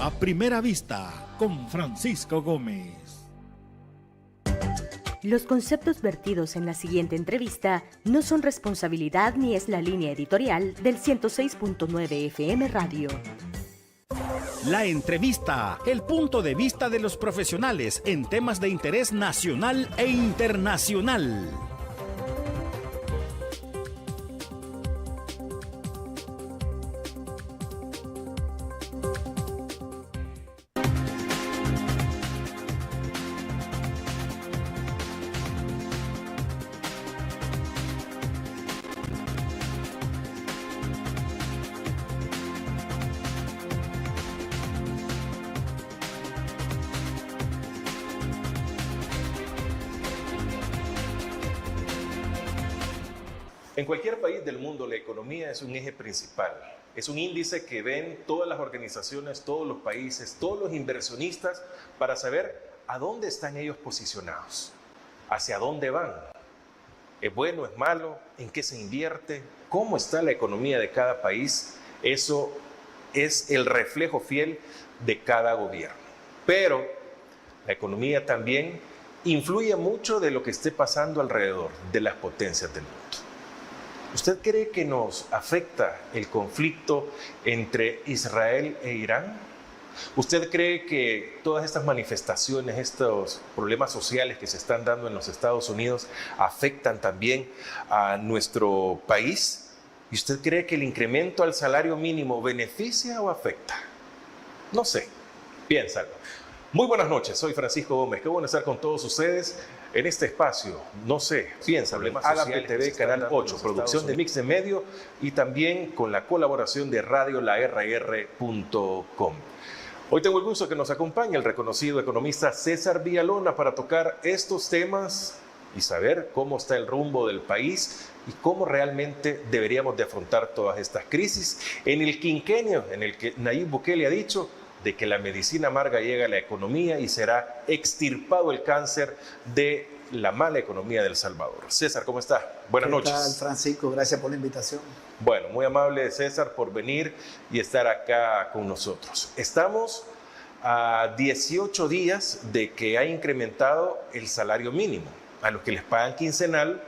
A Primera Vista, con Francisco Gómez. Los conceptos vertidos en la siguiente entrevista no son responsabilidad ni es la línea editorial del 106.9 FM Radio. La entrevista, el punto de vista de los profesionales en temas de interés nacional e internacional. En cualquier país del mundo la economía es un eje principal, es un índice que ven todas las organizaciones, todos los países, todos los inversionistas para saber a dónde están ellos posicionados, hacia dónde van, es bueno, es malo, en qué se invierte, cómo está la economía de cada país. Eso es el reflejo fiel de cada gobierno. Pero la economía también influye mucho de lo que esté pasando alrededor de las potencias del mundo. ¿Usted cree que nos afecta el conflicto entre Israel e Irán? ¿Usted cree que todas estas manifestaciones, estos problemas sociales que se están dando en los Estados Unidos afectan también a nuestro país? ¿Y usted cree que el incremento al salario mínimo beneficia o afecta? No sé, piénsalo. Muy buenas noches, soy Francisco Gómez. Qué bueno estar con todos ustedes en este espacio. No sé, piensa, Agape TV, Canal 8, producción de Mix de Medio y también con la colaboración de Radio LaRR.com. Hoy tengo el gusto que nos acompañe el reconocido economista César Villalona para tocar estos temas y saber cómo está el rumbo del país y cómo realmente deberíamos de afrontar todas estas crisis en el quinquenio en el que Nayib Bukele ha dicho de que la medicina amarga llega a la economía y será extirpado el cáncer de la mala economía de El Salvador. César, ¿cómo está? Buenas noches. ¿Qué tal, Francisco? Gracias por la invitación. Bueno, muy amable César por venir y estar acá con nosotros. Estamos a 18 días de que ha incrementado el salario mínimo. A los que les pagan quincenal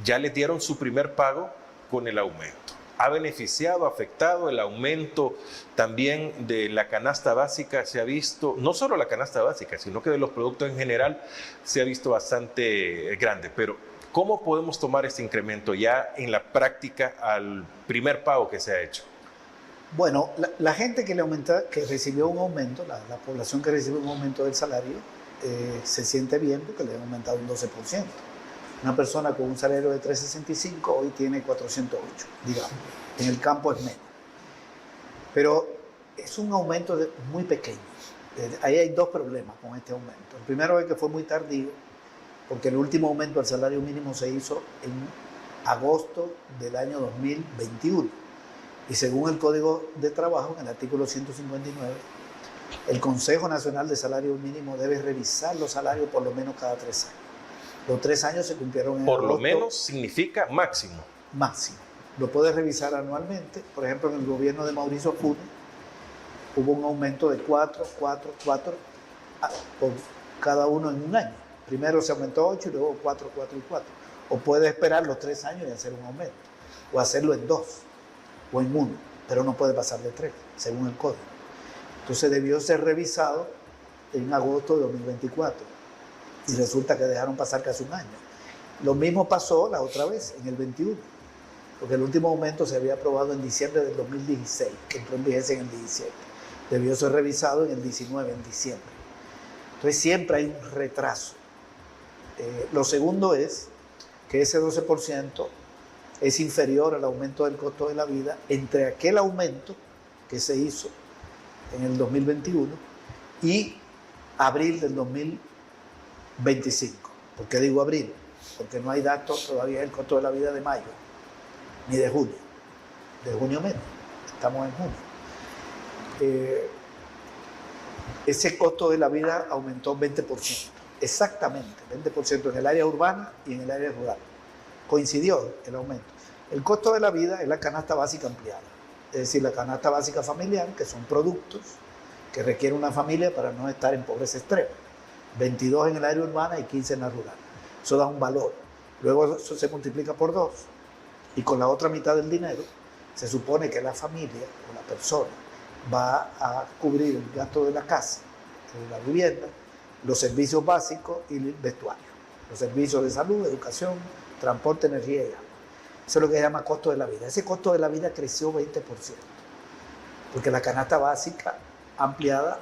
ya les dieron su primer pago con el aumento. Ha beneficiado, afectado el aumento también de la canasta básica. Se ha visto, no solo la canasta básica, sino que de los productos en general se ha visto bastante grande. Pero, ¿cómo podemos tomar este incremento ya en la práctica al primer pago que se ha hecho? Bueno, la gente que recibió un aumento, la población que recibió un aumento del salario, se siente bien porque le han aumentado un 12%. Una persona con un salario de 365 hoy tiene 408, digamos. En el campo es menos. Pero es un aumento muy pequeño. Ahí hay dos problemas con este aumento. El primero es que fue muy tardío, porque el último aumento al salario mínimo se hizo en agosto del año 2021. Y según el Código de Trabajo, en el artículo 159, el Consejo Nacional de Salario Mínimo debe revisar los salarios por lo menos cada 3 años. Los 3 años se cumplieron en Por agosto. lo menos significa máximo. Máximo. Lo puede revisar anualmente. Por ejemplo, en el gobierno de Mauricio Funes hubo un aumento de 4 por cada uno en un año. Primero se aumentó 8 y luego 4 y 4. O puede esperar los 3 años y hacer un aumento. O hacerlo en 2 o en 1. Pero no puede pasar de 3, según el código. Entonces debió ser revisado en agosto de 2024. Y resulta que dejaron pasar casi un año. Lo mismo pasó la otra vez, en el 21, porque el último aumento se había aprobado en diciembre del 2016, que entró en vigencia en el 17. Debió ser revisado en el 19, en diciembre. Entonces siempre hay un retraso. Lo segundo es que ese 12% es inferior al aumento del costo de la vida entre aquel aumento que se hizo en el 2021 y abril del 2025. ¿Por qué digo abril? Porque no hay datos todavía del costo de la vida de mayo, ni de junio. De junio menos, estamos en junio. Ese costo de la vida aumentó 20%, exactamente, 20% en el área urbana y en el área rural. Coincidió el aumento. El costo de la vida es la canasta básica ampliada, es decir, la canasta básica familiar, que son productos que requiere una familia para no estar en pobreza extrema. 22 en el área urbana y 15 en la rural. Eso da un valor. Luego eso se multiplica por 2 y con la otra mitad del dinero se supone que la familia o la persona va a cubrir el gasto de la casa, de la vivienda, los servicios básicos y el vestuario, los servicios de salud, educación, transporte, energía y agua. Eso es lo que se llama costo de la vida. Ese costo de la vida creció 20%, porque la canasta básica ampliada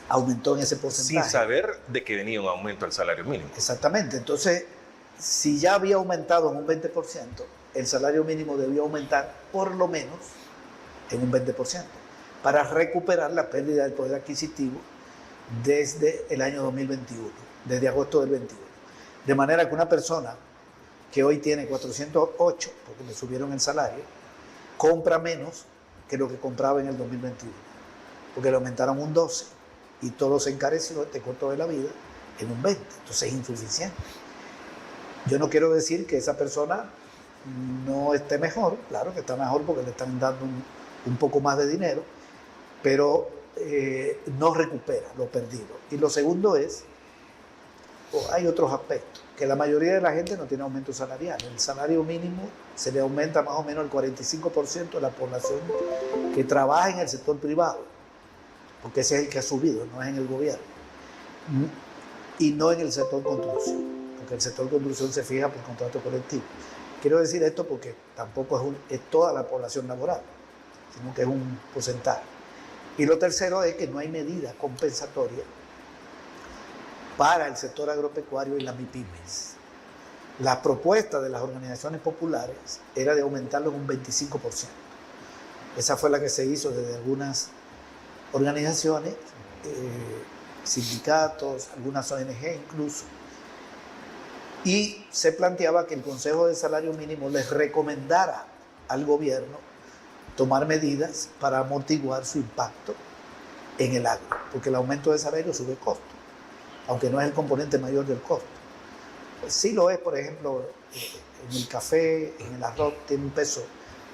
aumentó en ese porcentaje. Sin saber de que venía un aumento al salario mínimo. Exactamente. Entonces, si ya había aumentado en un 20%, el salario mínimo debió aumentar por lo menos en un 20%, para recuperar la pérdida del poder adquisitivo desde el año 2021, desde agosto del 21. De manera que una persona que hoy tiene 408, porque le subieron el salario, compra menos que lo que compraba en el 2021, porque le aumentaron un 12 y todo se encareció, este costo de la vida, en un 20. Entonces es insuficiente. Yo no quiero decir que esa persona no esté mejor, claro que está mejor porque le están dando un poco más de dinero, pero no recupera lo perdido. Y lo segundo es, hay otros aspectos, que la mayoría de la gente no tiene aumento salarial. El salario mínimo se le aumenta más o menos el 45% de la población que trabaja en el sector privado, porque ese es el que ha subido, no es en el gobierno, y no en el sector construcción, porque el sector construcción se fija por contrato colectivo. Quiero decir esto porque tampoco es toda la población laboral, sino que es un porcentaje. Y lo tercero es que no hay medida compensatoria para el sector agropecuario y las MIPYMES. La propuesta de las organizaciones populares era de aumentarlo en un 25%. Esa fue la que se hizo desde algunas organizaciones, sindicatos, algunas ONG incluso, y se planteaba que el Consejo de Salario Mínimo les recomendara al gobierno tomar medidas para amortiguar su impacto en el agro, porque el aumento de salario sube costo, aunque no es el componente mayor del costo. Pues sí lo es, por ejemplo, en el café, en el arroz, tiene un peso,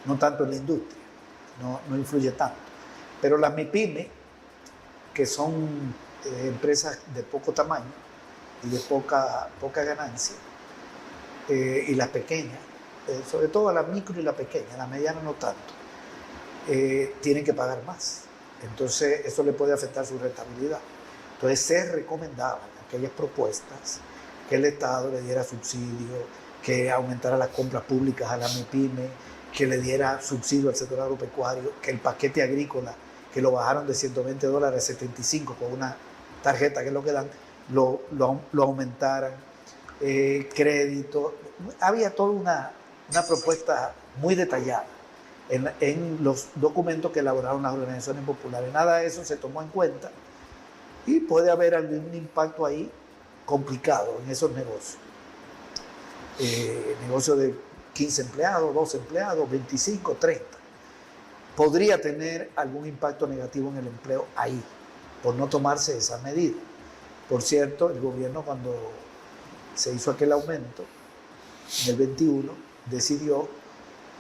no tanto en la industria, no influye tanto. Pero las MIPYME, que son empresas de poco tamaño y de poca ganancia, y las pequeñas, sobre todo las micro y las pequeñas, las medianas no tanto, tienen que pagar más. Entonces eso le puede afectar su rentabilidad. Entonces se recomendaban aquellas propuestas que el Estado le diera subsidio, que aumentara las compras públicas a la MIPYME, que le diera subsidio al sector agropecuario, que el paquete agrícola, que lo bajaron de $120 a 75 con una tarjeta que es lo que dan, lo aumentaran, crédito. Había toda una propuesta muy detallada en los documentos que elaboraron las organizaciones populares. Nada de eso se tomó en cuenta y puede haber algún impacto ahí complicado en esos negocios. Negocios de 15 empleados, 12 empleados, 25, 30. Podría tener algún impacto negativo en el empleo ahí, por no tomarse esa medida. Por cierto, el gobierno cuando se hizo aquel aumento, en el 21, decidió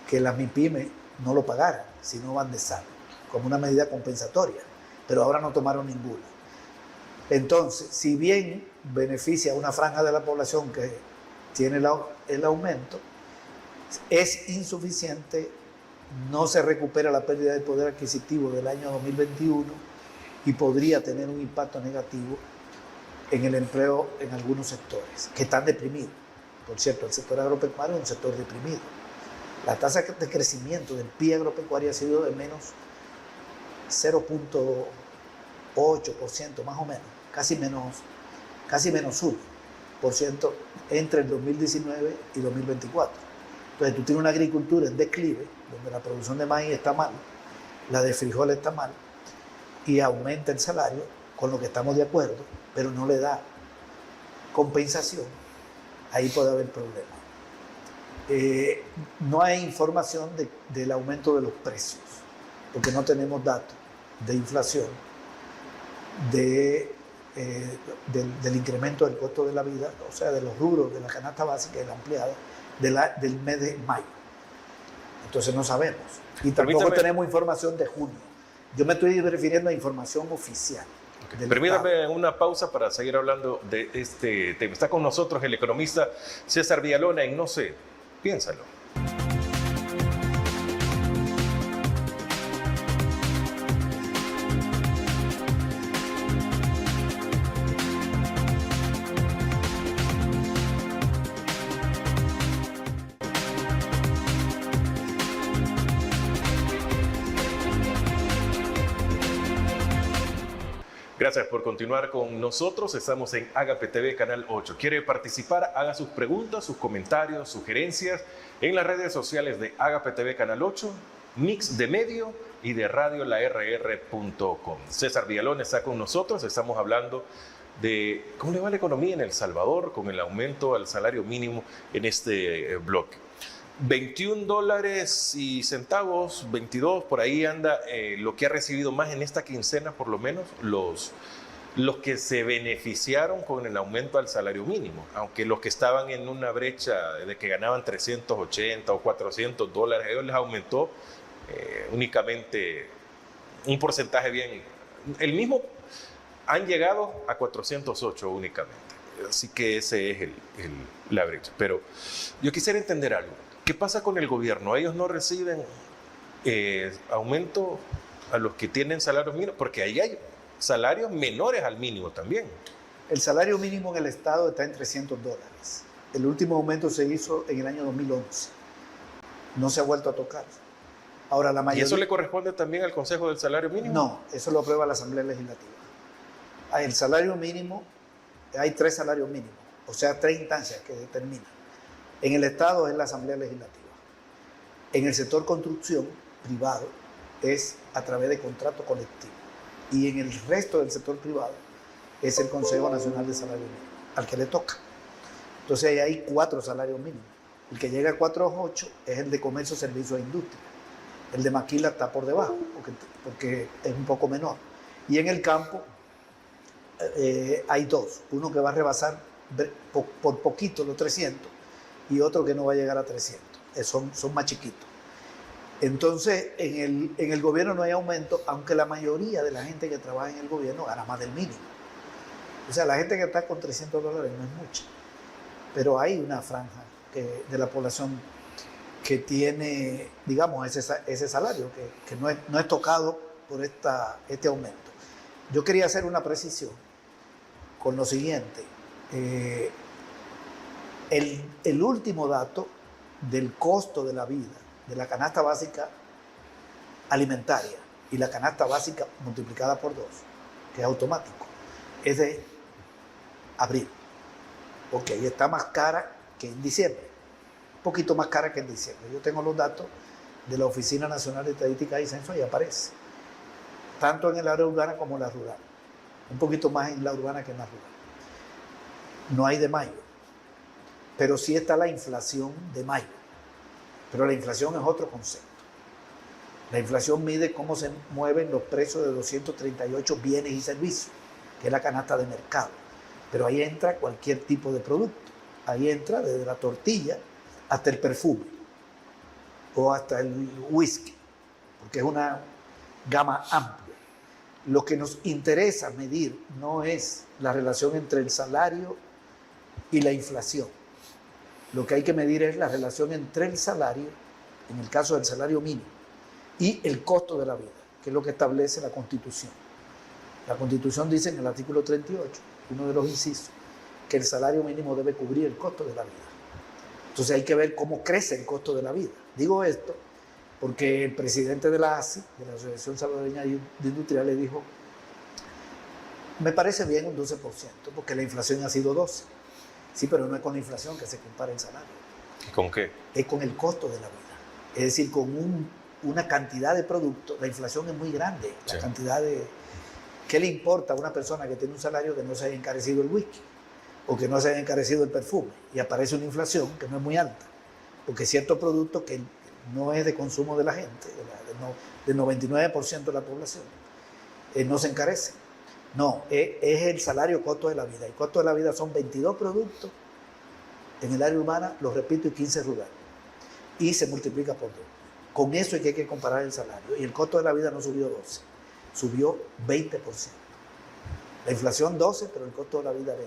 que las MIPYME no lo pagaran, sino van de sal, como una medida compensatoria, pero ahora no tomaron ninguna. Entonces, si bien beneficia a una franja de la población que tiene el aumento, es insuficiente, no se recupera la pérdida de poder adquisitivo del año 2021 y podría tener un impacto negativo en el empleo en algunos sectores que están deprimidos. Por cierto, el sector agropecuario es un sector deprimido. La tasa de crecimiento del PIB agropecuario ha sido de menos 0.8%, más o menos, casi menos 1% entre el 2019 y 2024. Entonces tú tienes una agricultura en declive, donde la producción de maíz está mal, la de frijol está mal, y aumenta el salario, con lo que estamos de acuerdo, pero no le da compensación, ahí puede haber problemas. No hay información del aumento de los precios, porque no tenemos datos de inflación, del incremento del costo de la vida, o sea, de los rubros de la canasta básica y la ampliada del mes de mayo. Entonces no sabemos. Y tampoco tenemos información de junio. Yo me estoy refiriendo a información oficial. Okay. Permítame una pausa para seguir hablando de este tema. Está con nosotros el economista César Villalona en No sé, piénsalo. Gracias por continuar con nosotros. Estamos en Agape TV, Canal 8. ¿Quiere participar? Haga sus preguntas, sus comentarios, sugerencias en las redes sociales de Agape TV, Canal 8, Mix de Medio y de radiolarr.com. César Villalón está con nosotros. Estamos hablando de cómo le va la economía en El Salvador con el aumento al salario mínimo en este bloque. 21 dólares y centavos, 22, por ahí anda lo que ha recibido más en esta quincena, por lo menos, los que se beneficiaron con el aumento al salario mínimo, aunque los que estaban en una brecha de que ganaban 380 o 400 dólares, a ellos les aumentó únicamente un porcentaje bien, el mismo, han llegado a 408 únicamente, así que ese es la brecha. Pero yo quisiera entender algo. ¿Qué pasa con el gobierno? ¿Ellos no reciben aumento a los que tienen salarios mínimos? Porque ahí hay salarios menores al mínimo también. El salario mínimo en el Estado está en 300 dólares. El último aumento se hizo en el año 2011. No se ha vuelto a tocar. Ahora, la mayoría... ¿Y eso le corresponde también al Consejo del Salario Mínimo? No, eso lo aprueba la Asamblea Legislativa. El salario mínimo, hay 3 salarios mínimos, o sea, 3 instancias que determinan. En el Estado es la Asamblea Legislativa. En el sector construcción privado es a través de contrato colectivo. Y en el resto del sector privado es el Consejo Nacional de Salario Mínimo, al que le toca. Entonces ahí hay 4 salarios mínimos. El que llega a 4.8 es el de comercio, servicios e industria. El de maquila está por debajo, porque es un poco menor. Y en el campo hay 2. Uno que va a rebasar por poquito los 300 y otro que no va a llegar a 300. Son más chiquitos. Entonces, en el gobierno no hay aumento, aunque la mayoría de la gente que trabaja en el gobierno gana más del mínimo. O sea, la gente que está con 300 dólares no es mucha. Pero hay una franja de la población que tiene, digamos, ese salario, que no es tocado por este aumento. Yo quería hacer una precisión con lo siguiente. El último dato del costo de la vida, de la canasta básica alimentaria y la canasta básica multiplicada por 2, que es automático, es de abril. Ok, está más cara que en diciembre, un poquito más cara que en diciembre. Yo tengo los datos de la Oficina Nacional de Estadística y Censo y aparece, tanto en el área urbana como en la rural, un poquito más en la urbana que en la rural. No hay de mayo, pero sí está la inflación de mayo. Pero la inflación es otro concepto. La inflación mide cómo se mueven los precios de 238 bienes y servicios, que es la canasta de mercado. Pero ahí entra cualquier tipo de producto. Ahí entra desde la tortilla hasta el perfume o hasta el whisky, porque es una gama amplia. Lo que nos interesa medir no es la relación entre el salario y la inflación. Lo que hay que medir es la relación entre el salario, en el caso del salario mínimo, y el costo de la vida, que es lo que establece la Constitución. La Constitución dice en el artículo 38, uno de los incisos, que el salario mínimo debe cubrir el costo de la vida. Entonces hay que ver cómo crece el costo de la vida. Digo esto porque el presidente de la ASI, de la Asociación Salvadoreña de Industriales, dijo, me parece bien un 12%, porque la inflación ha sido 12%. Sí, pero no es con la inflación que se compara el salario. ¿Con qué? Es con el costo de la vida. Es decir, con una cantidad de productos. La inflación es muy grande. La cantidad de... ¿Qué le importa a una persona que tiene un salario que no se haya encarecido el whisky? O que no se haya encarecido el perfume? Y aparece una inflación que no es muy alta. Porque ciertos productos que no es de consumo de la gente, del 99% de la población, no se encarecen. No, es el salario costo de la vida. El costo de la vida son 22 productos en el área urbana, lo repito, y 15 rural. Y se multiplica por 2. Con eso es que hay que comparar el salario. Y el costo de la vida no subió 12. subió 20%. La inflación 12%, pero el costo de la vida 20%.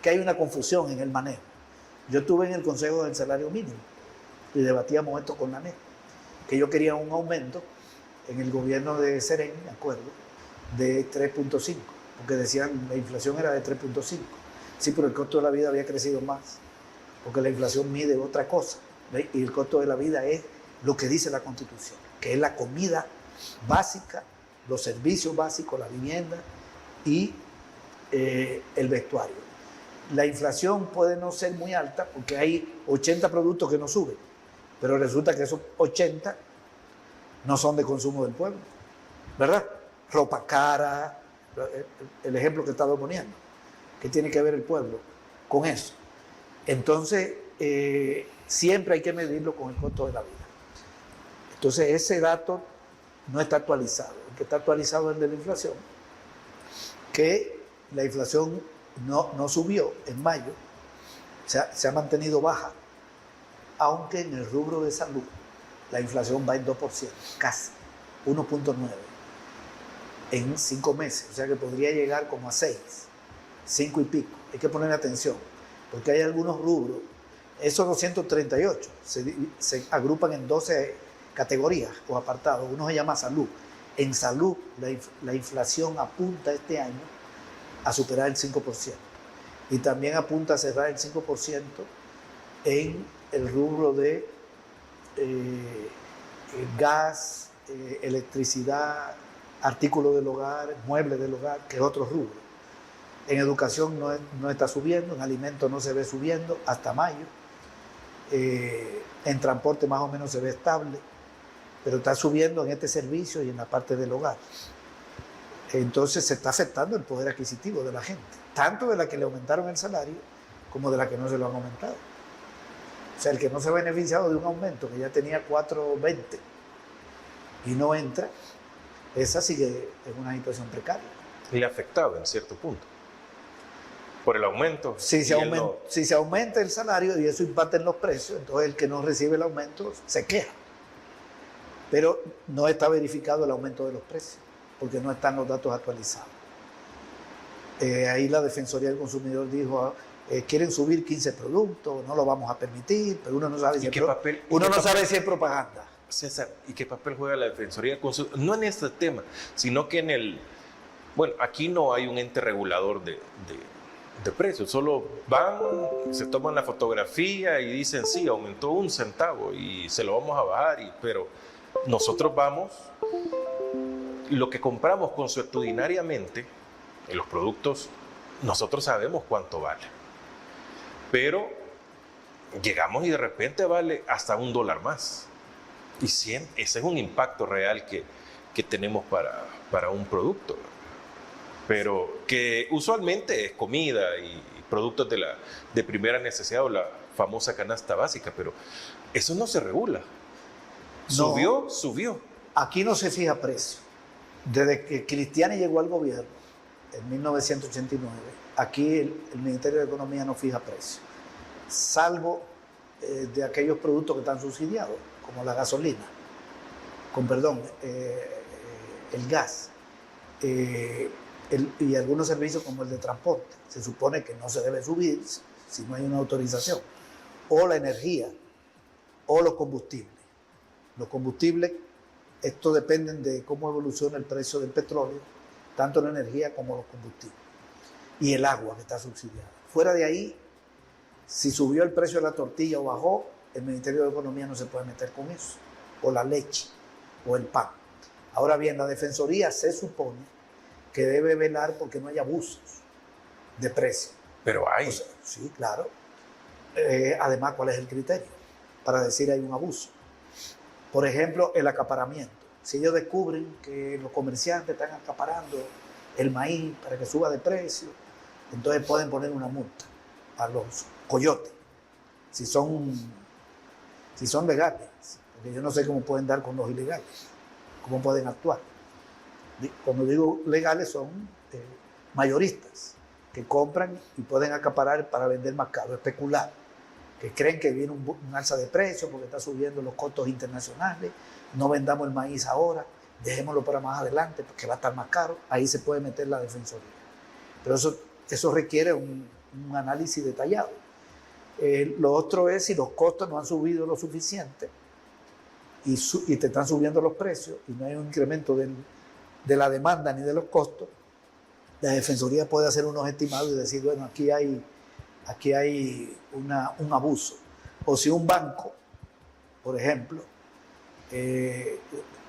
Que hay una confusión en el manejo. Yo estuve en el Consejo del Salario Mínimo y debatíamos esto con la NEC, que yo quería un aumento en el gobierno de Serén, me acuerdo, de 3.5, porque decían la inflación era de 3.5. Sí, pero el costo de la vida había crecido más, porque la inflación mide otra cosa, ¿ve? Y el costo de la vida es lo que dice la Constitución, que es la comida básica, los servicios básicos, la vivienda y el vestuario. La inflación puede no ser muy alta porque hay 80 productos que no suben, pero resulta que esos 80 no son de consumo del pueblo, ¿verdad? Ropa cara, el ejemplo que estaba poniendo. ¿Qué tiene que ver el pueblo con eso? Entonces, siempre hay que medirlo con el costo de la vida. Entonces, ese dato no está actualizado. El que está actualizado es el de la inflación, que la inflación no subió en mayo, se ha mantenido baja, aunque en el rubro de salud la inflación va en 2%, casi, 1.9% en 5 meses, o sea que podría llegar como a 6, 5 y pico. Hay que poner atención, porque hay algunos rubros, esos 238 se agrupan en 12 categorías o apartados. Uno se llama salud. En salud la inflación apunta este año a superar el 5%, y también apunta a cerrar el 5% en el rubro de gas, electricidad, artículos del hogar, muebles del hogar, que es otro rubro. En educación no está subiendo, en alimentos no se ve subiendo hasta mayo, en transporte más o menos se ve estable, pero está subiendo en este servicio y en la parte del hogar. Entonces se está afectando el poder adquisitivo de la gente, tanto de la que le aumentaron el salario como de la que no se lo han aumentado. O sea, el que no se ha beneficiado de un aumento que ya tenía 4.20 y no entra, esa sigue en una situación precaria. Y afectado en cierto punto por el aumento. Si se aumenta el salario y eso impacta en los precios, entonces el que no recibe el aumento se queja. Pero no está verificado el aumento de los precios, porque no están los datos actualizados. Ahí la Defensoría del Consumidor dijo, quieren subir 15 productos, no lo vamos a permitir, pero uno no sabe si es propaganda. César, ¿y qué papel juega la Defensoría del Consumidor? No en este tema, sino que en el... Bueno, aquí no hay un ente regulador de precios, solo van, se toman la fotografía y dicen, sí, aumentó 1 centavo y se lo vamos a bajar, pero nosotros vamos... Lo que compramos consuetudinariamente en los productos, nosotros sabemos cuánto vale. Pero llegamos y de repente vale hasta $1 más. Y ese es un impacto real que tenemos para un producto. Pero que usualmente es comida y productos de primera necesidad o la famosa canasta básica, pero eso no se regula. Subió. Aquí no se fija precio. Desde que Cristiani llegó al gobierno en 1989, aquí el Ministerio de Economía no fija precio, salvo de aquellos productos que están subsidiados, como la gasolina, el gas, y algunos servicios como el de transporte. Se supone que no se debe subir si no hay una autorización, o la energía, o los combustibles. Los combustibles, esto depende de cómo evoluciona el precio del petróleo, tanto la energía como los combustibles. Y el agua, que está subsidiada. Fuera de ahí, si subió el precio de la tortilla o bajó, el Ministerio de Economía no se puede meter con eso. O la leche, o el pan. Ahora bien, la Defensoría se supone que debe velar porque no haya abusos de precio. Pero hay. O sea, sí, claro. Además, ¿cuál es el criterio para decir hay un abuso? Por ejemplo, el acaparamiento. Si ellos descubren que los comerciantes están acaparando el maíz para que suba de precio, entonces pueden poner una multa a los coyotes, si son legales, porque yo no sé cómo pueden dar con los ilegales, cómo pueden actuar. Cuando digo legales son mayoristas, que compran y pueden acaparar para vender más caro, especular, que creen que viene un alza de precios porque está subiendo los costos internacionales, no vendamos el maíz ahora, dejémoslo para más adelante porque va a estar más caro, ahí se puede meter la Defensoría. Pero eso requiere un análisis detallado. Lo otro es si los costos no han subido lo suficiente y te están subiendo los precios y no hay un incremento de la demanda ni de los costos, la Defensoría puede hacer unos estimados y decir, bueno, aquí hay un abuso. O si un banco, por ejemplo,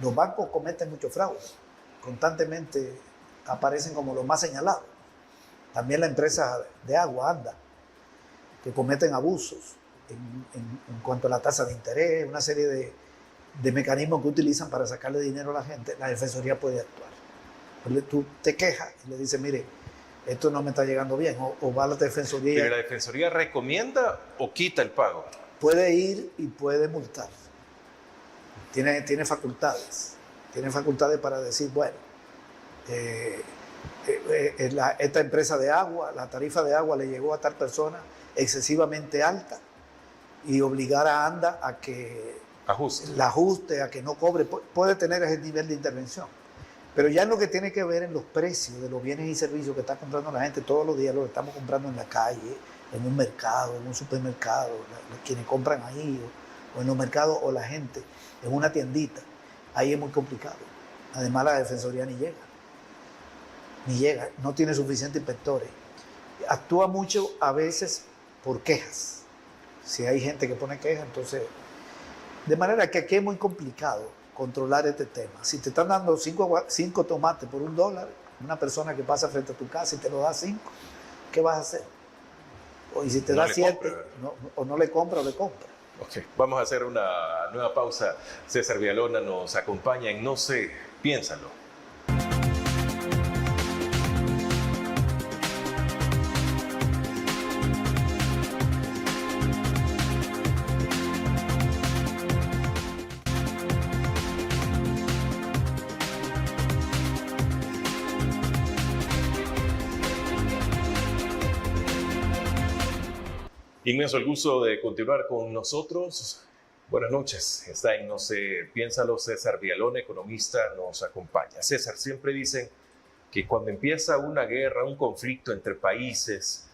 los bancos cometen mucho fraude, constantemente aparecen como los más señalados. También la empresa de agua, ANDA, que cometen abusos en cuanto a la tasa de interés, una serie de mecanismos que utilizan para sacarle dinero a la gente. La Defensoría puede actuar. Tú te quejas y le dices, mire, esto no me está llegando bien, o va a la Defensoría. ¿Pero la Defensoría recomienda o quita el pago? Puede ir y puede multar. Tiene facultades. Tiene facultades para decir, bueno, esta empresa de agua, la tarifa de agua le llegó a tal persona excesivamente alta y obligar a ANDA a que la ajuste, a que no cobre. Puede tener ese nivel de intervención. Pero ya en lo que tiene que ver en los precios de los bienes y servicios que está comprando la gente todos los días, lo estamos comprando en la calle, en un mercado, en un supermercado, quienes compran ahí, o en los mercados, o la gente en una tiendita, ahí es muy complicado. Además la Defensoría ni llega, no tiene suficientes inspectores. Actúa mucho a veces por quejas. Si hay gente que pone quejas, entonces... De manera que aquí es muy complicado controlar este tema. Si te están dando 5 tomates por $1, una persona que pasa frente a tu casa y te lo da 5, ¿qué vas a hacer? Y si te da 7, o no le compra o le compra. Okay. Vamos a hacer una nueva pausa. César Villalona nos acompaña en No sé, piénsalo. Inmenso el gusto de continuar con nosotros. Buenas noches. Está en No sé, piénsalo. César Villalona, economista, nos acompaña. César, siempre dicen que cuando empieza una guerra, un conflicto entre países,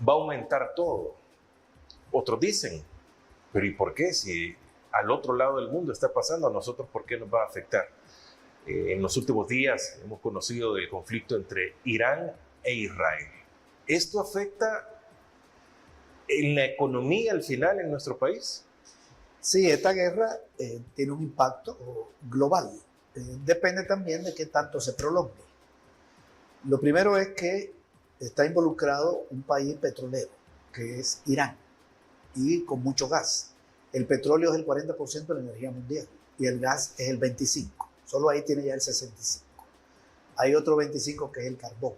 va a aumentar todo. Otros dicen, pero ¿y por qué? Si al otro lado del mundo está pasando, a nosotros, ¿por qué nos va a afectar? En los últimos días hemos conocido del conflicto entre Irán e Israel. ¿Esto afecta en la economía al final en nuestro país? Sí, esta guerra tiene un impacto global. Depende también de qué tanto se prolongue. Lo primero es que está involucrado un país petrolero, que es Irán, y con mucho gas. El petróleo es el 40% de la energía mundial y el gas es el 25%. Solo ahí tiene ya el 65%. Hay otro 25% que es el carbón.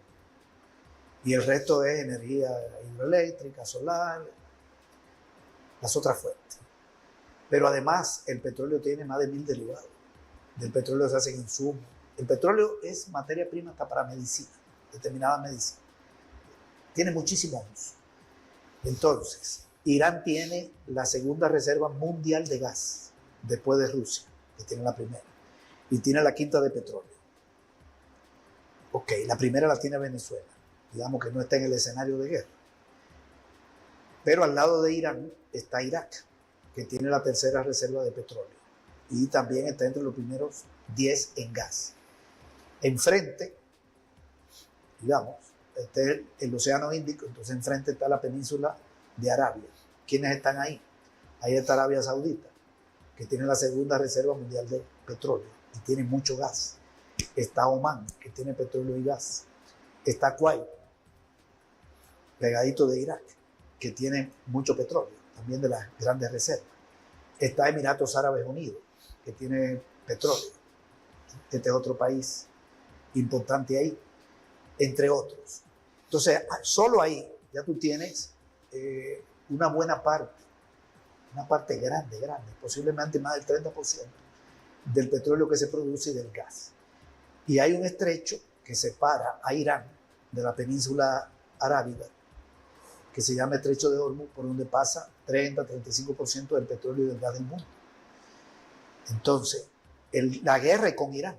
Y el resto es energía hidroeléctrica, solar, las otras fuentes. Pero además el petróleo tiene más de 1000 derivados. Del petróleo se hacen insumos. El petróleo es materia prima hasta para medicina, determinada medicina. Tiene muchísimos usos. Entonces, Irán tiene la segunda reserva mundial de gas, después de Rusia, que tiene la primera. Y tiene la quinta de petróleo. Ok, la primera la tiene Venezuela. Digamos que no está en el escenario de guerra. Pero al lado de Irán está Irak, que tiene la tercera reserva de petróleo. Y también está entre los primeros 10 en gas. Enfrente, digamos, está el Océano Índico, entonces enfrente está la península de Arabia. ¿Quiénes están ahí? Ahí está Arabia Saudita, que tiene la segunda reserva mundial de petróleo y tiene mucho gas. Está Omán, que tiene petróleo y gas. Está Kuwait, pegadito de Irak, que tiene mucho petróleo, también de las grandes reservas. Está Emiratos Árabes Unidos, que tiene petróleo. Este es otro país importante ahí, entre otros. Entonces, solo ahí ya tú tienes una buena parte grande, posiblemente más del 30% del petróleo que se produce y del gas. Y hay un estrecho que separa a Irán de la península arábiga, que se llama Estrecho de Hormuz, por donde pasa 30-35% del petróleo y del gas del mundo. Entonces, La guerra es con Irán.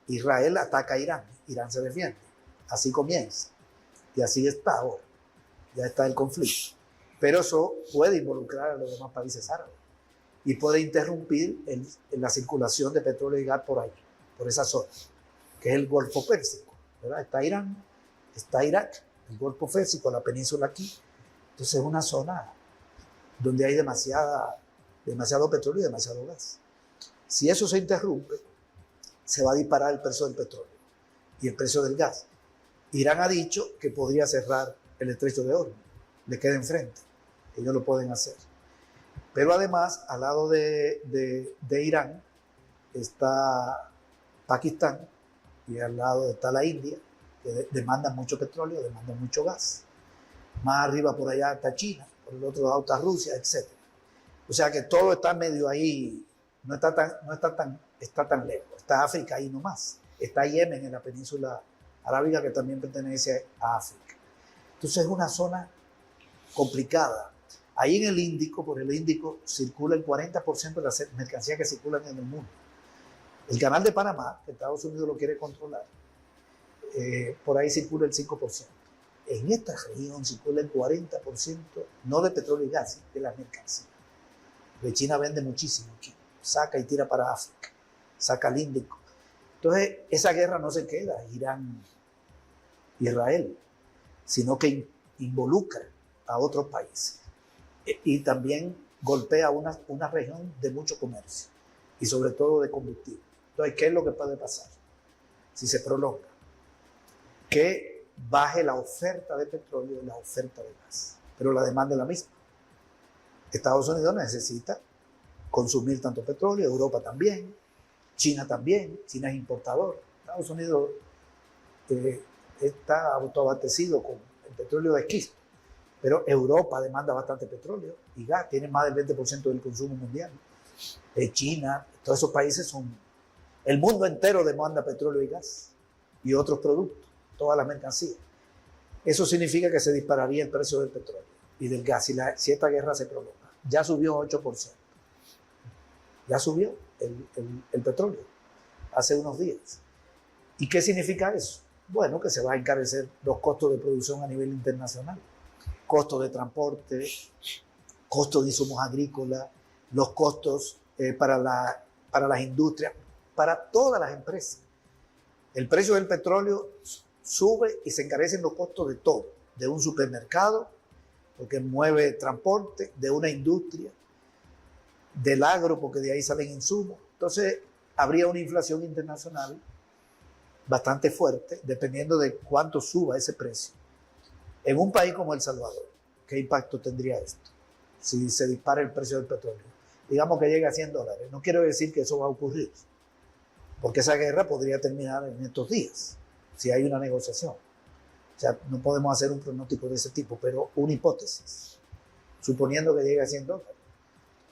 Israel ataca a Irán, Irán se defiende. Así comienza. Y así está ahora. Ya está el conflicto. Pero eso puede involucrar a los demás países árabes y puede interrumpir la circulación de petróleo y gas por ahí, por esa zona, que es el Golfo Pérsico, ¿verdad? Está Irán, está Irak, el Golfo Pérsico, la península aquí. Entonces es una zona donde hay demasiado petróleo y demasiado gas. Si eso se interrumpe, se va a disparar el precio del petróleo y el precio del gas. Irán ha dicho que podría cerrar el estrecho de Hormuz, le queda enfrente, ellos lo pueden hacer. Pero además, al lado de Irán está Pakistán y al lado está la India, que demandan mucho petróleo, demandan mucho gas. Más arriba por allá está China, por el otro lado está Rusia, etc. O sea que todo está medio ahí, no está tan lejos. Está África ahí nomás. Está Yemen en la península arábiga, que también pertenece a África. Entonces es una zona complicada. Ahí en el Índico, por el Índico, circula el 40% de las mercancías que circulan en el mundo. El canal de Panamá, que Estados Unidos lo quiere controlar, por ahí circula el 5%. En esta región circula el 40%, no de petróleo y gas, sino de las mercancías. Porque China vende muchísimo aquí. Saca y tira para África. Saca el Índico. Entonces, esa guerra no se queda Irán-Israel, sino que involucra a otros países. Y también golpea una región de mucho comercio y sobre todo de combustible. Entonces, ¿qué es lo que puede pasar si se prolonga? Que baje la oferta de petróleo y la oferta de gas, pero la demanda es la misma. Estados Unidos necesita consumir tanto petróleo, Europa también, China también. China es importador. Estados Unidos está autoabastecido con el petróleo de esquisto, pero Europa demanda bastante petróleo y gas, tiene más del 20% del consumo mundial. China, todos esos países el mundo entero demanda petróleo y gas y otros productos, todas las mercancías. Eso significa que se dispararía el precio del petróleo y del gas si esta guerra se prolonga. Ya subió 8%. Ya subió el petróleo hace unos días. ¿Y qué significa eso? Bueno, que se va a encarecer los costos de producción a nivel internacional. Costos de transporte, costos de insumos agrícolas, los costos para las industrias, para todas las empresas. El precio del petróleo sube y se encarecen los costos de todo, de un supermercado, porque mueve transporte, de una industria, del agro, porque de ahí salen insumos. Entonces, habría una inflación internacional bastante fuerte, dependiendo de cuánto suba ese precio. En un país como El Salvador, ¿qué impacto tendría esto? Si se dispara el precio del petróleo. Digamos que llegue a $100. No quiero decir que eso va a ocurrir, porque esa guerra podría terminar en estos días, si hay una negociación. O sea, no podemos hacer un pronóstico de ese tipo, pero una hipótesis, suponiendo que llegue a $100.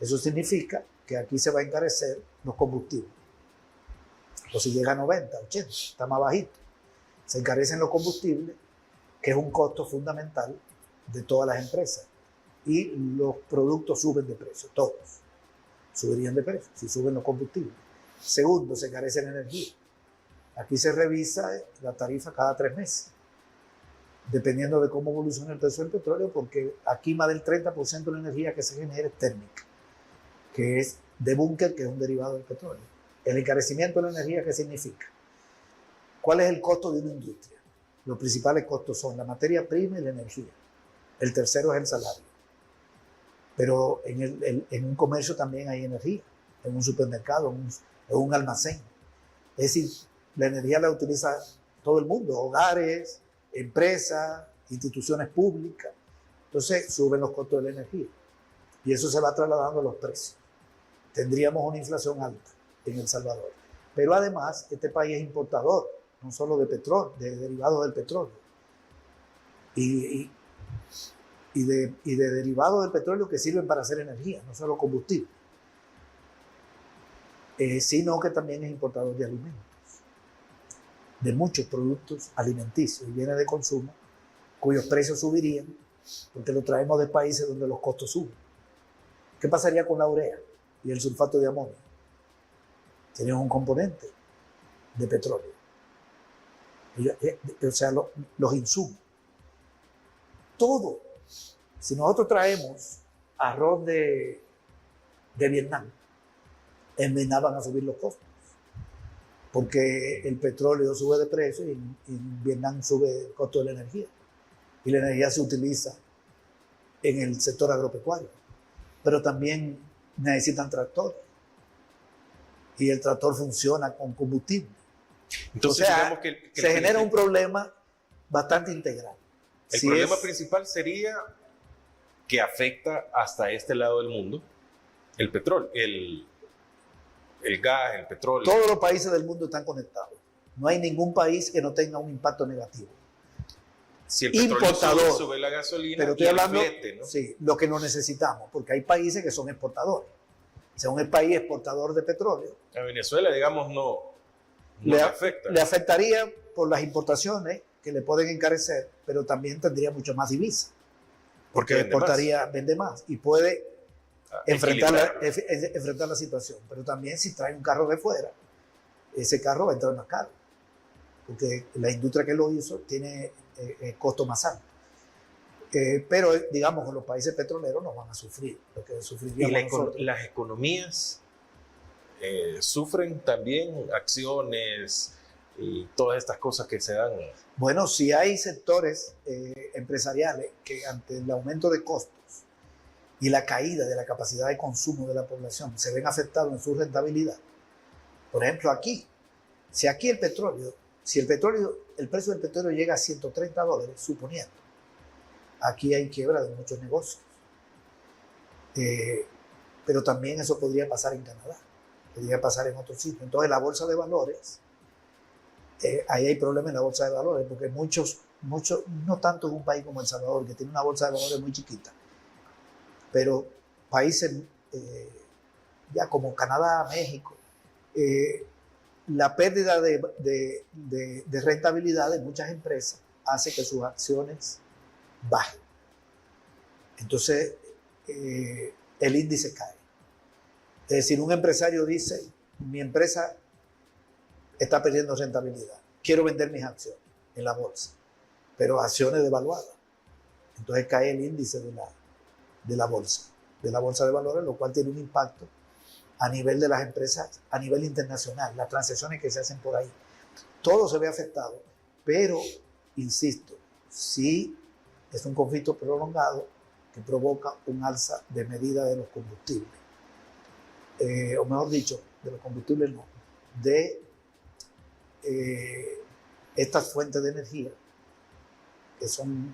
Eso significa que aquí se va a encarecer los combustibles. O si llega a 90, 80, está más bajito. Se encarecen los combustibles, que es un costo fundamental de todas las empresas. Y los productos suben de precio, todos subirían de precio si suben los combustibles. Segundo, se encarece la energía. Aquí se revisa la tarifa cada 3 meses, dependiendo de cómo evoluciona el precio del petróleo, porque aquí más del 30% de la energía que se genera es térmica, que es de búnker, que es un derivado del petróleo. El encarecimiento de la energía, ¿qué significa? ¿Cuál es el costo de una industria? Los principales costos son la materia prima y la energía. El tercero es el salario. Pero en un comercio también hay energía, en un supermercado, en un almacén. Es decir, la energía la utiliza todo el mundo, hogares, empresas, instituciones públicas. Entonces suben los costos de la energía y eso se va trasladando a los precios. Tendríamos una inflación alta en El Salvador. Pero además, este país es importador, no solo de petróleo, de derivados del petróleo. Y de derivados del petróleo que sirven para hacer energía, no solo combustible. Sino que también es importador de alimentos, de muchos productos alimenticios y bienes de consumo, cuyos precios subirían porque lo traemos de países donde los costos suben. ¿Qué pasaría con la urea y el sulfato de amonio? tienen un componente de petróleo. O sea, los insumos. Todo. Si nosotros traemos arroz de Vietnam, en Vietnam van a subir los costos, porque el petróleo sube de precio y en Vietnam sube el costo de la energía. Y la energía se utiliza en el sector agropecuario. Pero también necesitan tractores. Y el tractor funciona con combustible. Entonces, o sea, digamos que se genera un problema bastante integral. El problema principal sería que afecta hasta este lado del mundo el petróleo, el gas, el petróleo. Todos los países del mundo están conectados. No hay ningún país que no tenga un impacto negativo. Si el petróleo importador, sube la gasolina, pero estoy hablando, flete, ¿no? Sí, lo que no necesitamos, porque hay países que son exportadores. O sea, un país exportador de petróleo. A Venezuela, digamos, no le afecta. Le afectaría por las importaciones que le pueden encarecer, pero también tendría mucho más divisa. Porque exportaría, vende más y puede enfrentar la situación. Pero también si trae un carro de fuera, ese carro va a entrar más caro. Porque la industria que lo hizo tiene costo más alto. Pero digamos que los países petroleros no van a sufrir lo que sufriríamos nosotros. Las economías sufren también acciones y todas estas cosas que se dan. Bueno, si hay sectores empresariales que ante el aumento de costos y la caída de la capacidad de consumo de la población se ven afectados en su rentabilidad. Por ejemplo, aquí, si aquí el precio del petróleo llega a $130, suponiendo, aquí hay quiebra de muchos negocios. Pero también eso podría pasar en Canadá, podría pasar en otros sitios. Entonces la bolsa de valores, ahí hay problemas en la bolsa de valores, porque muchos, no tanto en un país como El Salvador, que tiene una bolsa de valores muy chiquita, pero países ya como Canadá, México, la pérdida de rentabilidad de muchas empresas hace que sus acciones bajen. Entonces, el índice cae. Es decir, un empresario dice, mi empresa está perdiendo rentabilidad, quiero vender mis acciones en la bolsa, pero acciones devaluadas. Entonces cae el índice de la bolsa de valores, lo cual tiene un impacto a nivel de las empresas, a nivel internacional, las transacciones que se hacen por ahí. Todo se ve afectado, pero, insisto, sí es un conflicto prolongado que provoca un alza de medida de los combustibles. O mejor dicho, de los combustibles no, de estas fuentes de energía que son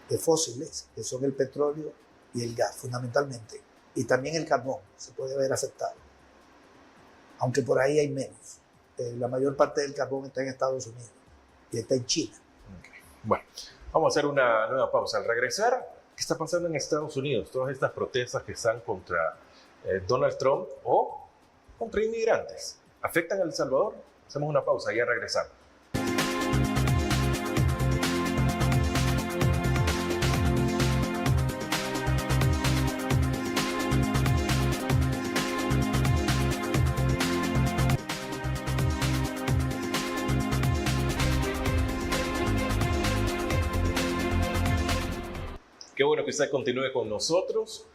de fósiles, que son el petróleo y el gas, fundamentalmente. Y también el carbón se puede ver afectado, aunque por ahí hay menos. La mayor parte del carbón está en Estados Unidos y está en China. Okay. Bueno, vamos a hacer una nueva pausa. Al regresar, ¿qué está pasando en Estados Unidos? Todas estas protestas que están contra Donald Trump o contra inmigrantes, ¿afectan a El Salvador? Hacemos una pausa y ya regresamos. Qué bueno que usted continúe con nosotros.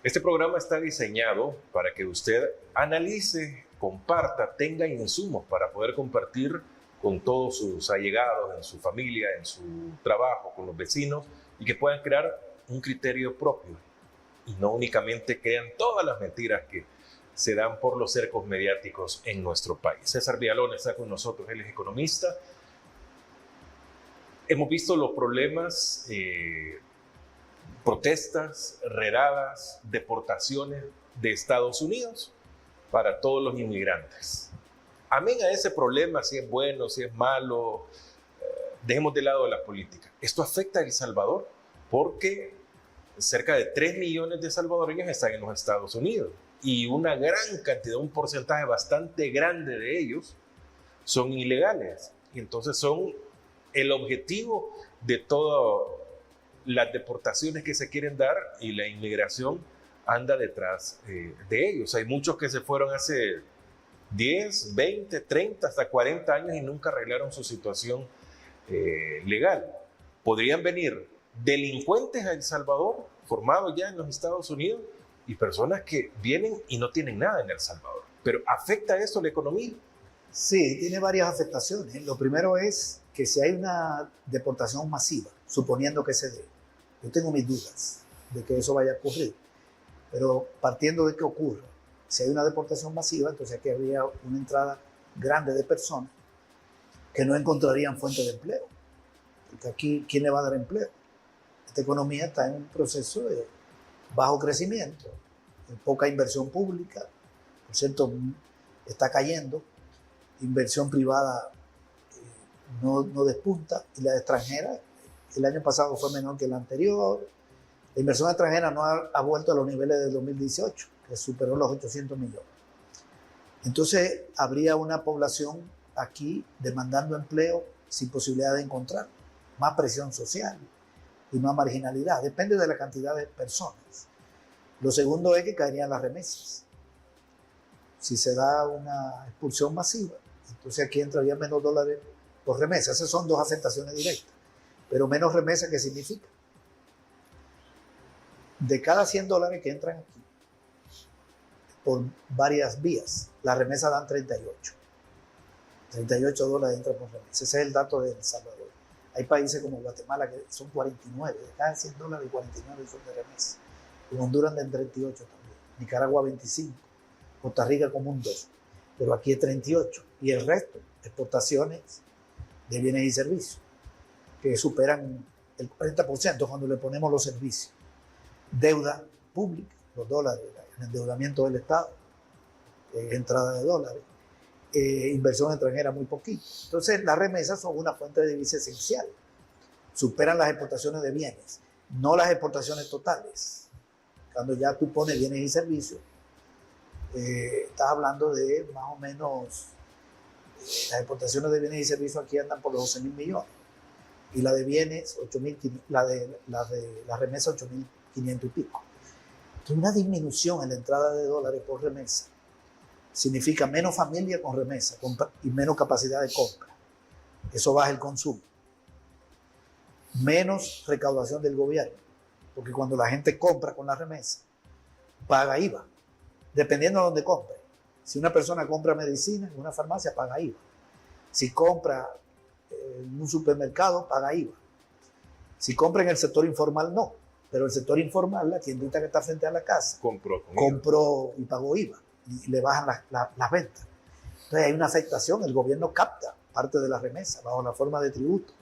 Este programa está diseñado para que usted analice, comparta, tenga insumos para poder compartir con todos sus allegados, en su familia, en su trabajo, con los vecinos, y que puedan crear un criterio propio y no únicamente crean todas las mentiras que se dan por los cercos mediáticos en nuestro país. César Villalón está con nosotros, él es economista. Hemos visto los problemas, protestas, redadas, deportaciones de Estados Unidos para todos los inmigrantes. Amén a ese problema, si es bueno, si es malo, dejemos de lado la política. Esto afecta a El Salvador porque cerca de 3 millones de salvadoreños están en los Estados Unidos y una gran cantidad, un porcentaje bastante grande de ellos son ilegales y entonces son el objetivo de todas las deportaciones que se quieren dar y la inmigración anda detrás de ellos. Hay muchos que se fueron hace 10, 20, 30, hasta 40 años y nunca arreglaron su situación legal. Podrían venir delincuentes a El Salvador, formados ya en los Estados Unidos, y personas que vienen y no tienen nada en El Salvador. Pero ¿afecta esto la economía? Sí, tiene varias afectaciones. Lo primero es que si hay una deportación masiva, suponiendo que se dé, yo tengo mis dudas de que eso vaya a ocurrir, pero partiendo de que ocurra, si hay una deportación masiva, entonces aquí habría una entrada grande de personas que no encontrarían fuente de empleo. Porque aquí, ¿quién le va a dar empleo? Esta economía está en un proceso de bajo crecimiento, poca inversión pública, por cierto, está cayendo, inversión privada no despunta, y la extranjera el año pasado fue menor que el anterior. La inversión extranjera no ha vuelto a los niveles del 2018, que superó los 800 millones. Entonces habría una población aquí demandando empleo sin posibilidad de encontrar, más presión social y más marginalidad. Depende de la cantidad de personas. Lo segundo es que caerían las remesas. Si se da una expulsión masiva, entonces aquí entraría menos dólares por remesa. Esas son dos afectaciones directas. Pero menos remesa, ¿qué significa? De cada 100 dólares que entran aquí, por varias vías, las remesas dan 38. 38 dólares entran por remesa. Ese es el dato de El Salvador. Hay países como Guatemala que son 49. De cada 100 dólares, 49 son de remesa. En Honduras dan 38 también. Nicaragua 25. Costa Rica como un 2. Pero aquí es 38. Y el resto, exportaciones de bienes y servicios, que superan el 40% cuando le ponemos los servicios. Deuda pública, los dólares, el endeudamiento del Estado, entrada de dólares, inversión extranjera muy poquito. Entonces las remesas son una fuente de divisa esencial. Superan las exportaciones de bienes, no las exportaciones totales. Cuando ya tú pones bienes y servicios, estás hablando de más o menos, las exportaciones de bienes y servicios aquí andan por los 12.000 millones. Y la de bienes, 8.500, la remesa 8.500 y pico. Entonces, una disminución en la entrada de dólares por remesa significa menos familia con remesa y menos capacidad de compra. Eso baja el consumo. Menos recaudación del gobierno, porque cuando la gente compra con la remesa, paga IVA, dependiendo de dónde compre. Si una persona compra medicina en una farmacia, paga IVA. Si compra en un supermercado, paga IVA. Si compra en el sector informal, no. Pero el sector informal, la tiendita que está frente a la casa, compró y pagó IVA. Y le bajan las ventas. Entonces hay una afectación. El gobierno capta parte de la remesa bajo la forma de tributo.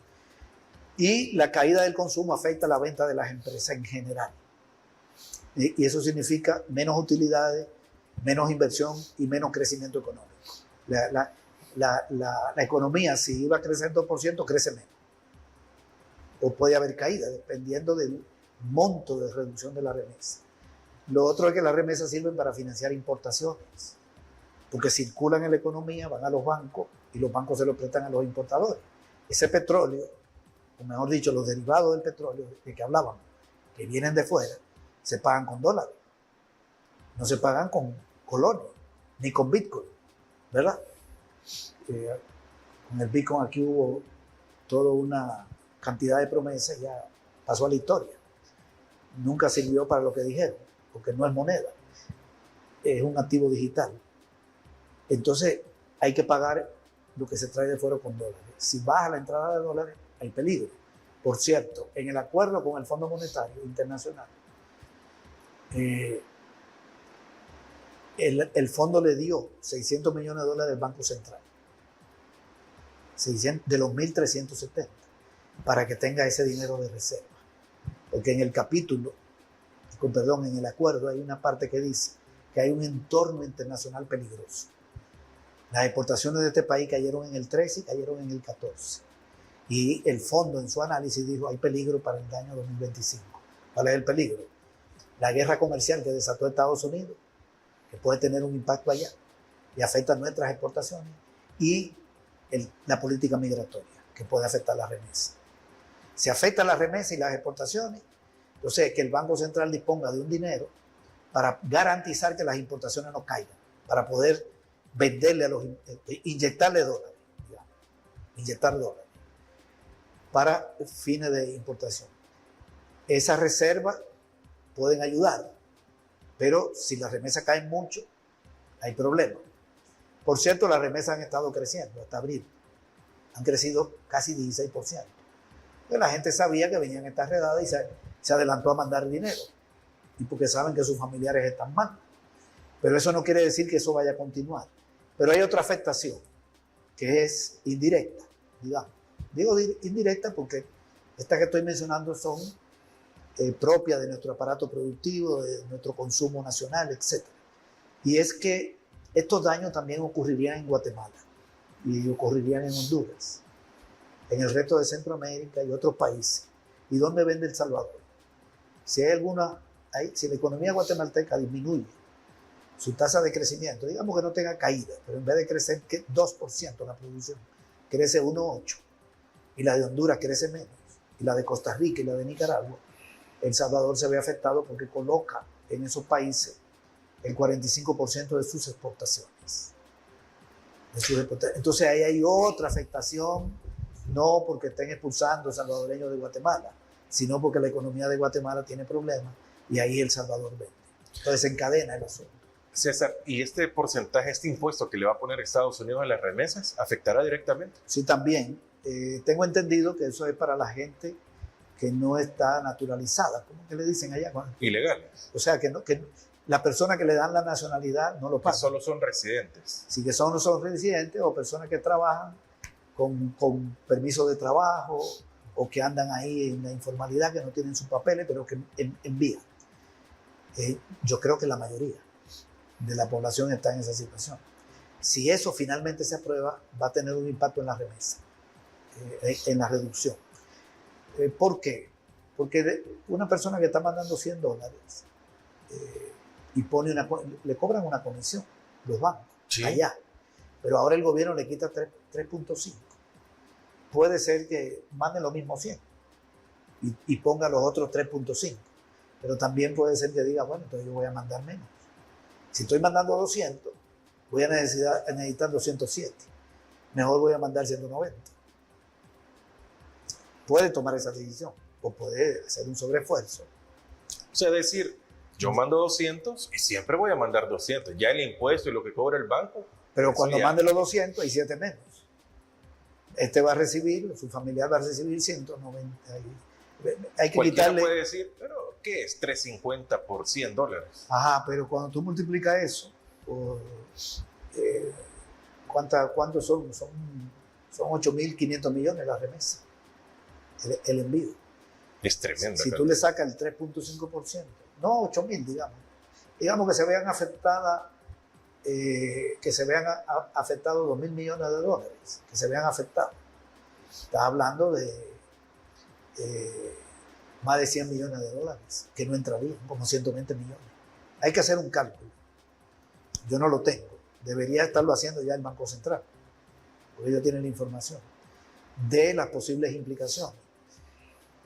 Y la caída del consumo afecta la venta de las empresas en general. Y eso significa menos utilidades, menos inversión y menos crecimiento económico. La economía, si iba a crecer 2%, crece menos. O puede haber caída, dependiendo del monto de reducción de la remesa. Lo otro es que las remesas sirven para financiar importaciones, porque circulan en la economía, van a los bancos y los bancos se lo prestan a los importadores. Ese petróleo, o mejor dicho, los derivados del petróleo de que hablaban, que vienen de fuera, se pagan con dólares. No se pagan con colones, ni con Bitcoin, ¿verdad? Con el Bitcoin aquí hubo toda una cantidad de promesas, ya pasó a la historia. Nunca sirvió para lo que dijeron, porque no es moneda, es un activo digital. Entonces hay que pagar lo que se trae de fuera con dólares. Si baja la entrada de dólares, hay peligro. Por cierto, en el acuerdo con el Fondo Monetario Internacional, el fondo le dio 600 millones de dólares al Banco Central, 600, de los 1.370, para que tenga ese dinero de reserva. Porque en el capítulo, en el acuerdo hay una parte que dice que hay un entorno internacional peligroso. Las exportaciones de este país cayeron en el 13 y cayeron en el 14. Y el fondo en su análisis dijo hay peligro para el año 2025. ¿Cuál es el peligro? La guerra comercial que desató Estados Unidos, que puede tener un impacto allá y afecta nuestras exportaciones, y la política migratoria, que puede afectar la remesa. Si afecta la remesa y las exportaciones, entonces que el Banco Central disponga de un dinero para garantizar que las importaciones no caigan, para poder venderle a inyectarle dólares, digamos, inyectar dólares para fines de importación. Esas reservas pueden ayudar, pero si las remesas caen mucho, hay problemas. Por cierto, las remesas han estado creciendo hasta abril. Han crecido casi 16%. Pues la gente sabía que venían estas redadas y se adelantó a mandar dinero. Y porque saben que sus familiares están mal. Pero eso no quiere decir que eso vaya a continuar. Pero hay otra afectación, que es indirecta, digamos. Digo indirecta porque estas que estoy mencionando son propias de nuestro aparato productivo, de nuestro consumo nacional, etc. Y es que estos daños también ocurrirían en Guatemala y ocurrirían en Honduras, en el resto de Centroamérica y otros países. ¿Y dónde vende El Salvador? Si hay si la economía guatemalteca disminuye su tasa de crecimiento, digamos que no tenga caída, pero en vez de crecer 2% la producción, crece 1,8%, y la de Honduras crece menos, y la de Costa Rica y la de Nicaragua, El Salvador se ve afectado porque coloca en esos países el 45% de sus exportaciones. Entonces ahí hay otra afectación, no porque estén expulsando salvadoreños de Guatemala, sino porque la economía de Guatemala tiene problemas y ahí El Salvador vende. Entonces se encadena el asunto. César, ¿y este porcentaje, este impuesto que le va a poner Estados Unidos a las remesas, afectará directamente? Sí, también. Tengo entendido que eso es para la gente que no está naturalizada. ¿Cómo que le dicen allá? Ilegales. O sea, que la persona que le dan la nacionalidad no lo paga. Que solo son residentes. Sí, que no son residentes o personas que trabajan con permiso de trabajo o que andan ahí en la informalidad, que no tienen sus papeles, pero que envían. Yo creo que la mayoría de la población está en esa situación. Si eso finalmente se aprueba, va a tener un impacto en la remesa, en la reducción. ¿Por qué? Porque una persona que está mandando $100 y le cobran una comisión, los bancos, sí, allá. Pero ahora el gobierno le quita 3.5. Puede ser que manden lo mismo 100 y ponga los otros 3.5. Pero también puede ser que diga, bueno, entonces yo voy a mandar menos. Si estoy mandando 200, voy a necesitar 207. Mejor voy a mandar 190. Puede tomar esa decisión o puede hacer un sobreesfuerzo. O sea, decir, yo mando 200 y siempre voy a mandar 200. Ya el impuesto y lo que cobra el banco. Pero cuando mande los 200 hay 7 menos. Este va a recibir, su familiar va a recibir 190. Hay que Cualquiera quitarle. Puede decir, pero ¿qué es $3.50 por $100? Ajá, pero cuando tú multiplicas eso, ¿cuántos son? Son 8.500 millones la remesa, el envío. Es tremendo. Si tú le sacas el 3.5%, no 8.000, digamos que se vean afectadas, afectados 2.000 millones de dólares, que se vean afectados. Estás hablando de más de 100 millones de dólares, que no entrarían, como 120 millones. Hay que hacer un cálculo. Yo no lo tengo. Debería estarlo haciendo ya el Banco Central, porque ellos tienen la información de las posibles implicaciones.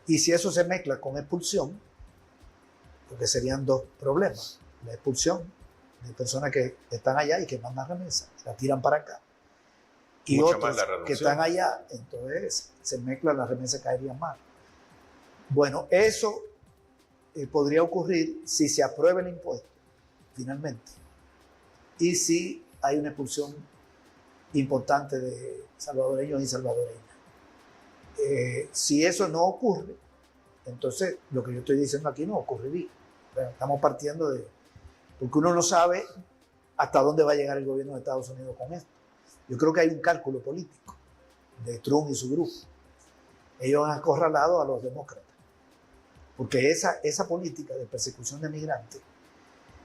Y si eso se mezcla con expulsión, porque serían dos problemas. La expulsión de personas que están allá y que mandan remesas, la tiran para acá. Y mucho otros que están allá, entonces se mezclan, las remesas caerían más. Bueno, eso podría ocurrir si se aprueba el impuesto, finalmente. Y si hay una expulsión importante de salvadoreños y salvadoreñas. Si eso no ocurre, entonces lo que yo estoy diciendo aquí no ocurriría. Estamos partiendo de... Porque uno no sabe hasta dónde va a llegar el gobierno de Estados Unidos con esto. Yo creo que hay un cálculo político de Trump y su grupo. Ellos han acorralado a los demócratas. Porque esa política de persecución de migrantes,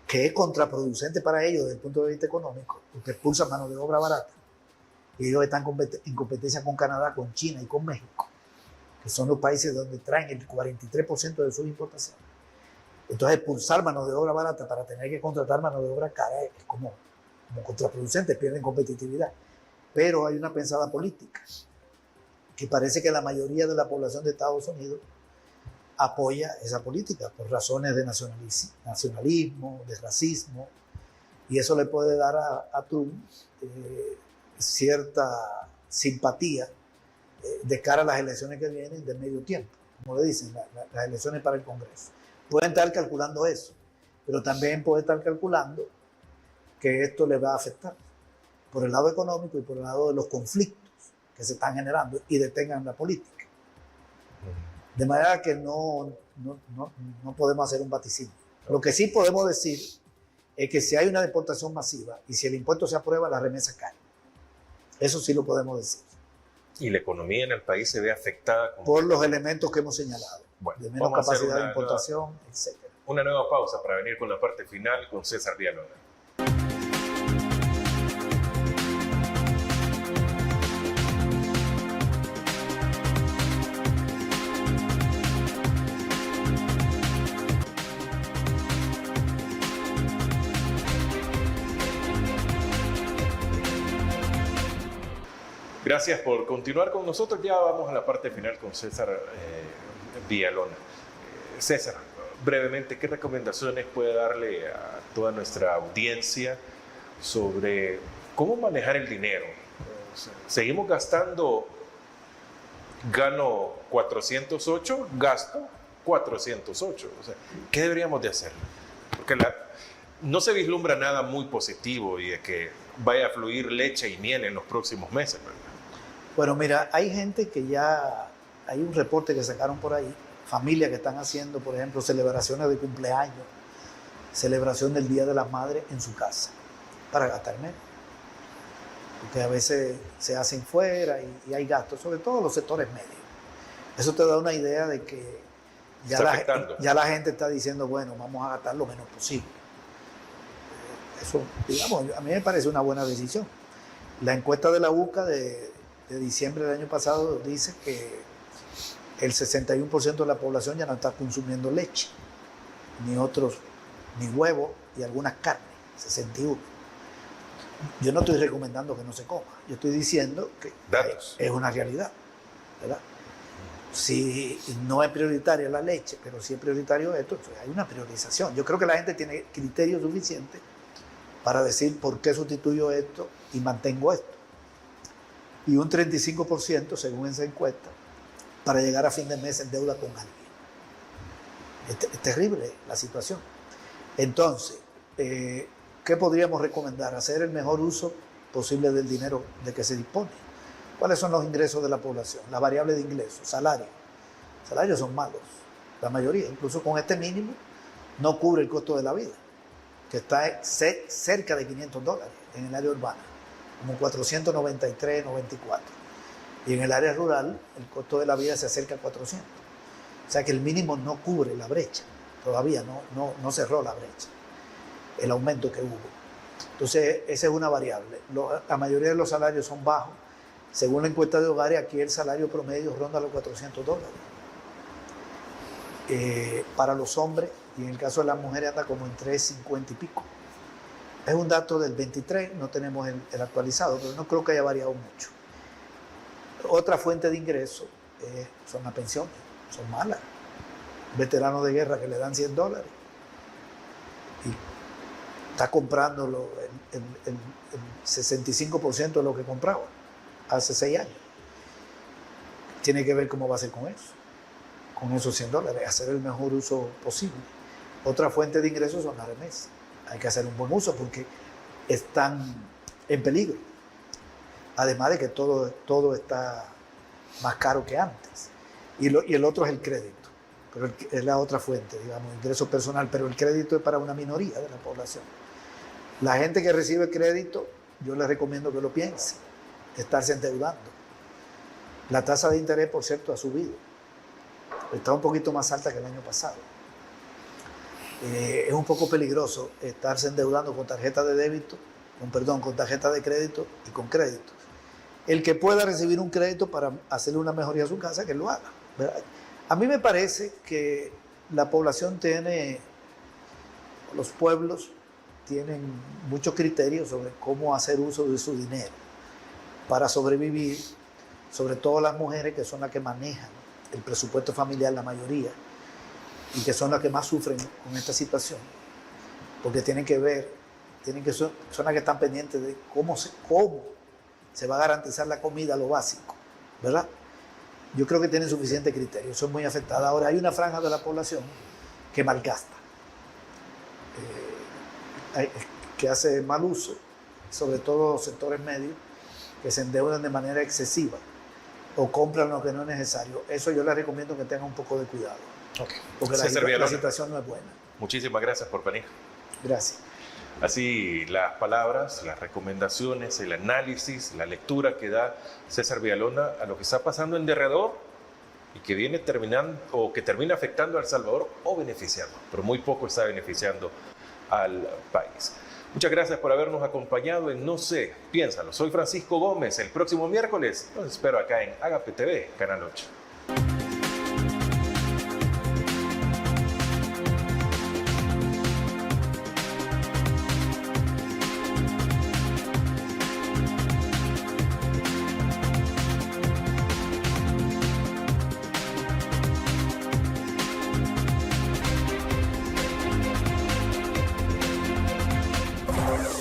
que es contraproducente para ellos desde el punto de vista económico, porque expulsan mano de obra barata, y ellos están en competencia con Canadá, con China y con México, que son los países donde traen el 43% de sus importaciones. Entonces, expulsar mano de obra barata para tener que contratar mano de obra cara es como contraproducente, pierden competitividad. Pero hay una pensada política, que parece que la mayoría de la población de Estados Unidos apoya esa política por razones de nacionalismo, de racismo, y eso le puede dar a Trump cierta simpatía de cara a las elecciones que vienen de medio tiempo, como le dicen, las elecciones para el Congreso. Pueden estar calculando eso, pero también puede estar calculando que esto le va a afectar por el lado económico y por el lado de los conflictos que se están generando y detengan la política. De manera que no podemos hacer un vaticinio. Lo que sí podemos decir es que si hay una deportación masiva y si el impuesto se aprueba, la remesa cae. Eso sí lo podemos decir. Y la economía en el país se ve afectada por los elementos que hemos señalado, bueno, de menos capacidad de importación, etc. Una nueva pausa para venir con la parte final con César Villalona. Gracias por continuar con nosotros. Ya vamos a la parte final con César Villalona. César, brevemente, ¿qué recomendaciones puede darle a toda nuestra audiencia sobre cómo manejar el dinero? Seguimos gastando, gano 408, gasto 408. O sea, ¿qué deberíamos de hacer? Porque no se vislumbra nada muy positivo y de que vaya a fluir leche y miel en los próximos meses, ¿verdad? Bueno, mira, hay gente que ya, hay un reporte que sacaron por ahí, familias que están haciendo, por ejemplo, celebraciones de cumpleaños, celebración del Día de las Madres en su casa, para gastar menos. Porque a veces se hacen fuera y hay gastos, sobre todo en los sectores medios. Eso te da una idea de que ya la gente está diciendo, bueno, vamos a gastar lo menos posible. Eso, digamos, a mí me parece una buena decisión. La encuesta de la UCA de diciembre del año pasado dice que el 61% de la población ya no está consumiendo leche, ni huevos y algunas carnes, 61%. Yo no estoy recomendando que no se coma, yo estoy diciendo que es una realidad, ¿verdad? Si no es prioritaria la leche, pero sí es prioritario esto, entonces hay una priorización. Yo creo que la gente tiene criterio suficiente para decir por qué sustituyo esto y mantengo esto. Y un 35%, según esa encuesta, para llegar a fin de mes en deuda con alguien. Es terrible la situación. Entonces, ¿qué podríamos recomendar? Hacer el mejor uso posible del dinero de que se dispone. ¿Cuáles son los ingresos de la población? La variable de ingresos, salario. Salarios son malos, la mayoría. Incluso con este mínimo no cubre el costo de la vida, que está cerca de $500 en el área urbana, como 493, 94. Y en el área rural, el costo de la vida se acerca a 400. O sea que el mínimo no cubre la brecha. Todavía no cerró la brecha, el aumento que hubo. Entonces, esa es una variable. La mayoría de los salarios son bajos. Según la encuesta de hogares, aquí el salario promedio ronda los $400. Para los hombres, y en el caso de las mujeres anda como en 350 y pico. Es un dato del 23, no tenemos el actualizado, pero no creo que haya variado mucho. Otra fuente de ingreso son las pensiones, son malas. Veteranos de guerra que le dan $100 y está comprando el 65% de lo que compraba hace 6 años. Tiene que ver cómo va a ser con eso, con esos $100, hacer el mejor uso posible. Otra fuente de ingresos son las remesas. Hay que hacer un buen uso porque están en peligro. Además de que todo está más caro que antes. Y el otro es el crédito. Pero es la otra fuente, digamos, ingreso personal. Pero el crédito es para una minoría de la población. La gente que recibe crédito, yo les recomiendo que lo piense. Estarse endeudando. La tasa de interés, por cierto, ha subido. Está un poquito más alta que el año pasado. Es un poco peligroso estarse endeudando con tarjeta de débito, con tarjeta de crédito y con créditos. El que pueda recibir un crédito para hacerle una mejoría a su casa, que lo haga, ¿verdad? A mí me parece que la población los pueblos tienen muchos criterios sobre cómo hacer uso de su dinero para sobrevivir, sobre todo las mujeres que son las que manejan el presupuesto familiar, la mayoría. y que son las que más sufren con esta situación, porque tienen que ver, son las que están pendientes de cómo se va a garantizar la comida, lo básico, ¿verdad? Yo creo que tienen suficiente criterio, son muy afectadas. Ahora, hay una franja de la población que malgasta, que hace mal uso, sobre todo los sectores medios, que se endeudan de manera excesiva o compran lo que no es necesario. Eso yo les recomiendo que tengan un poco de cuidado, porque la situación no es buena. Muchísimas gracias por venir. Gracias. Así las palabras, las recomendaciones, el análisis, la lectura que da César Villalona a lo que está pasando en derredor y que viene terminando o que termina afectando a El Salvador o beneficiando, pero muy poco está beneficiando al país. Muchas gracias por habernos acompañado en No sé, piénsalo. Soy Francisco Gómez. El próximo miércoles los espero acá en Agape TV, Canal 8.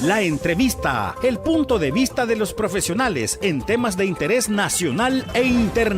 La entrevista, el punto de vista de los profesionales en temas de interés nacional e internacional.